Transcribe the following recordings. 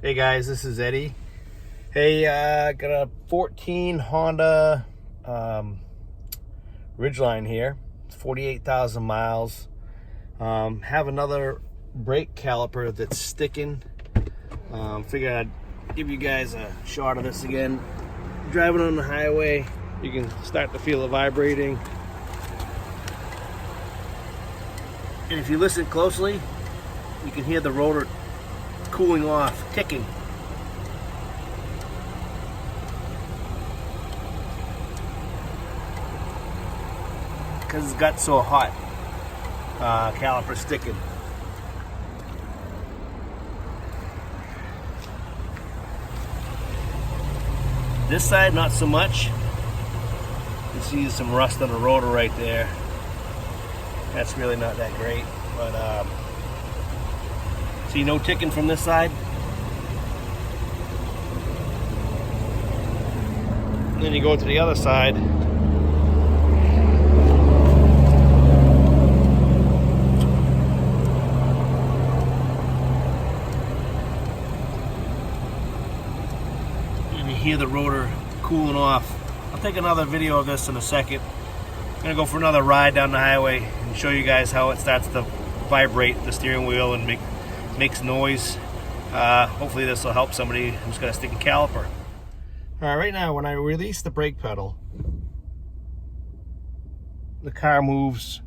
Hey guys, this is Eddie. Hey, got a 14 Honda Ridgeline here. It's 48,000 miles. Have another brake caliper that's sticking. Figured I'd give you guys a shot of this again. Driving on the highway, you can start to feel it vibrating. And if you listen closely, you can hear the rotor cooling off, ticking. Because it's got so hot, caliper sticking. This side, not so much. You can see some rust on the rotor right there. That's really not that great, but see no ticking from this side. And then you go to the other side. And you hear the rotor cooling off. I'll take another video of this in a second. I'm gonna go for another ride down the highway and show you guys how it starts to vibrate the steering wheel and makes noise. Hopefully this will help somebody who's got a sticky caliper. All right, right now when I release the brake pedal, the car moves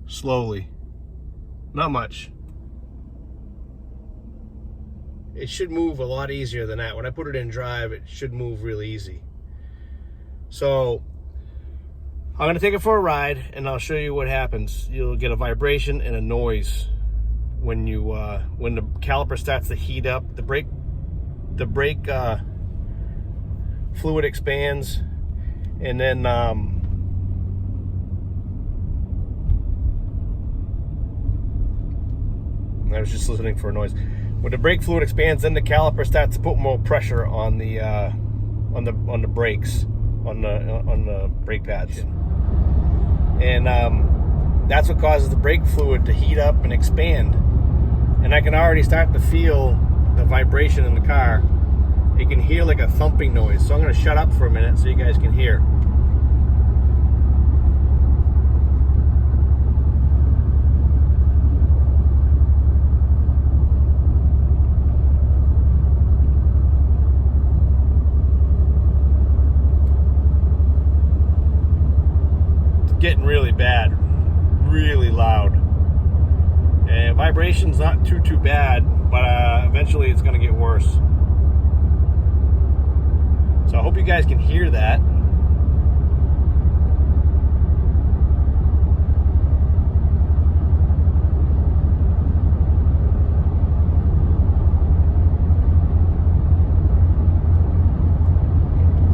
slowly. Not much. It should move a lot easier than that. When I put it in drive, it should move really easy. So I'm gonna take it for a ride and I'll show you what happens. You'll get a vibration and a noise when the caliper starts to heat up. The brake fluid expands, and then I was just listening for a noise. When the brake fluid expands, then the caliper starts to put more pressure on the brakes, on the brake pads, and that's what causes the brake fluid to heat up and expand. And I can already start to feel the vibration in the car. You can hear like a thumping noise. So I'm going to shut up for a minute so you guys can hear. It's getting really bad, really loud. And vibration's not too bad, but eventually it's going to get worse. So I hope you guys can hear that.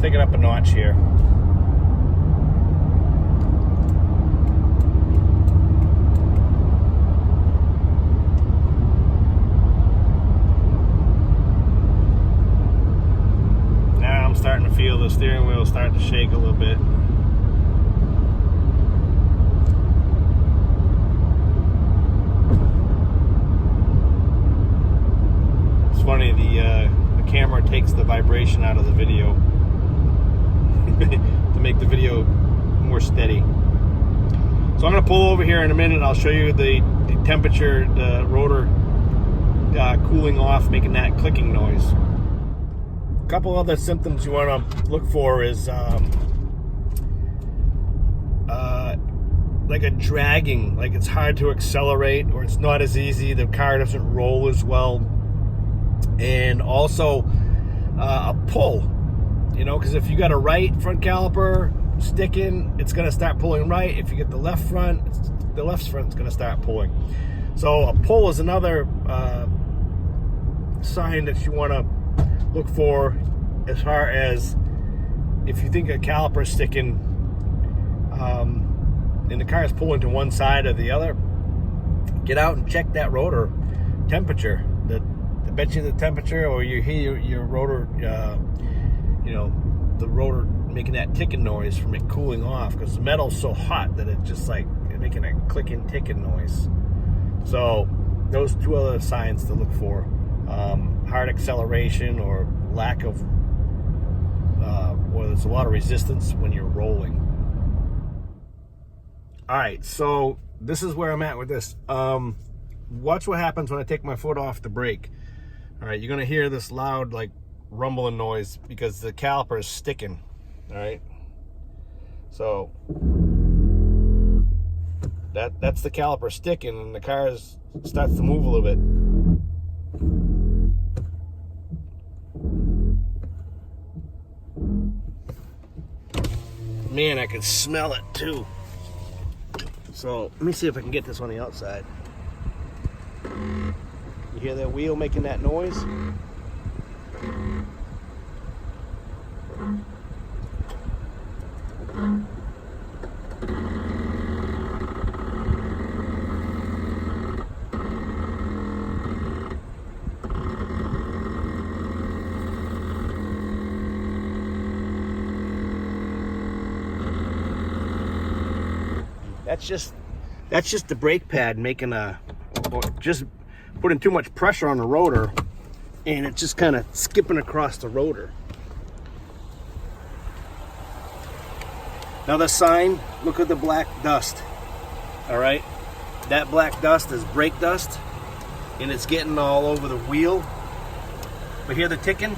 Take it up a notch here. Starting to feel the steering wheel start to shake a little bit. It's funny, the camera takes the vibration out of the video to make the video more steady. So I'm going to pull over here in a minute. I'll show you the temperature, the rotor cooling off, making that clicking noise. Couple other symptoms you want to look for is like a dragging, like it's hard to accelerate, or it's not as easy, the car doesn't roll as well, and also a pull, because if you got a right front caliper sticking, it's going to start pulling right. If you get the left front, the left front's going to start pulling. So a pull is another sign that you want to look for, as far as if you think a caliper is sticking and the car is pulling to one side or the other. Get out and check that rotor temperature. I bet you the temperature, or you hear your rotor, the rotor making that ticking noise from it cooling off, because the metal's so hot that it's just like making a clicking, ticking noise. So those two other signs to look for. hard acceleration or lack of, or there's a lot of resistance when you're rolling. All right, so this is where I'm at with this. Watch what happens when I take my foot off the brake. All right, you're gonna hear this loud like rumbling noise because the caliper is sticking. All right, so that's the caliper sticking, and the car starts to move a little bit. Man, I can smell it too. So let me see if I can get this on the outside. You hear that wheel making that noise? That's just the brake pad making just putting too much pressure on the rotor, and it's just kind of skipping across the rotor. Now the sign, look at the black dust. All right, that black dust is brake dust, and it's getting all over the wheel. But hear the ticking?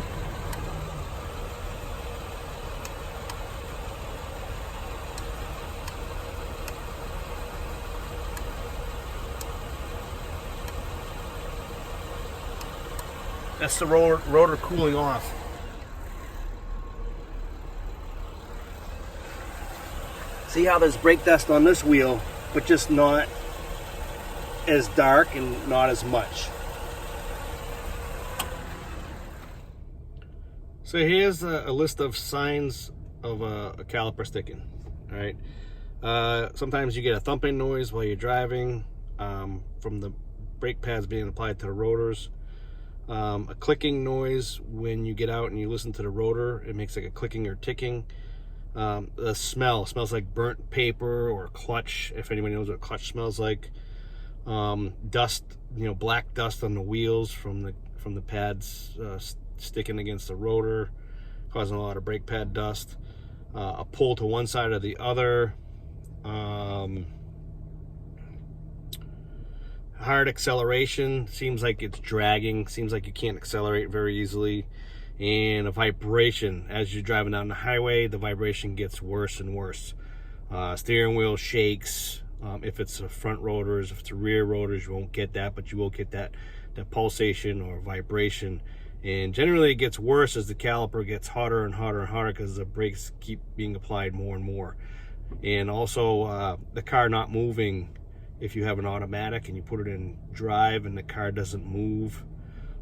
That's the rotor cooling off. See how there's brake dust on this wheel, but just not as dark and not as much. So here's a list of signs of a caliper sticking. All right. Sometimes you get a thumping noise while you're driving from the brake pads being applied to the rotors. A clicking noise when you get out and you listen to the rotor. It makes like a clicking or ticking. The smells like burnt paper or clutch, if anybody knows what clutch smells like. Dust, black dust on the wheels from the pads sticking against the rotor, causing a lot of brake pad dust. A pull to one side or the other. Hard acceleration, seems like it's dragging, seems like you can't accelerate very easily. And a vibration as you're driving down the highway, the vibration gets worse and worse. Steering wheel shakes. If it's the front rotors, if it's the rear rotors, you won't get that, but you will get that pulsation or vibration. And generally it gets worse as the caliper gets hotter and hotter and hotter because the brakes keep being applied more and more. And also the car not moving. If you have an automatic and you put it in drive and the car doesn't move,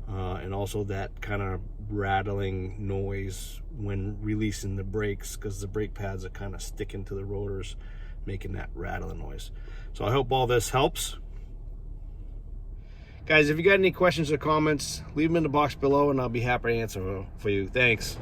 and also that kind of rattling noise when releasing the brakes because the brake pads are kind of sticking to the rotors, making that rattling noise. So I hope all this helps. Guys, if you got any questions or comments, leave them in the box below and I'll be happy to answer for you. Thanks.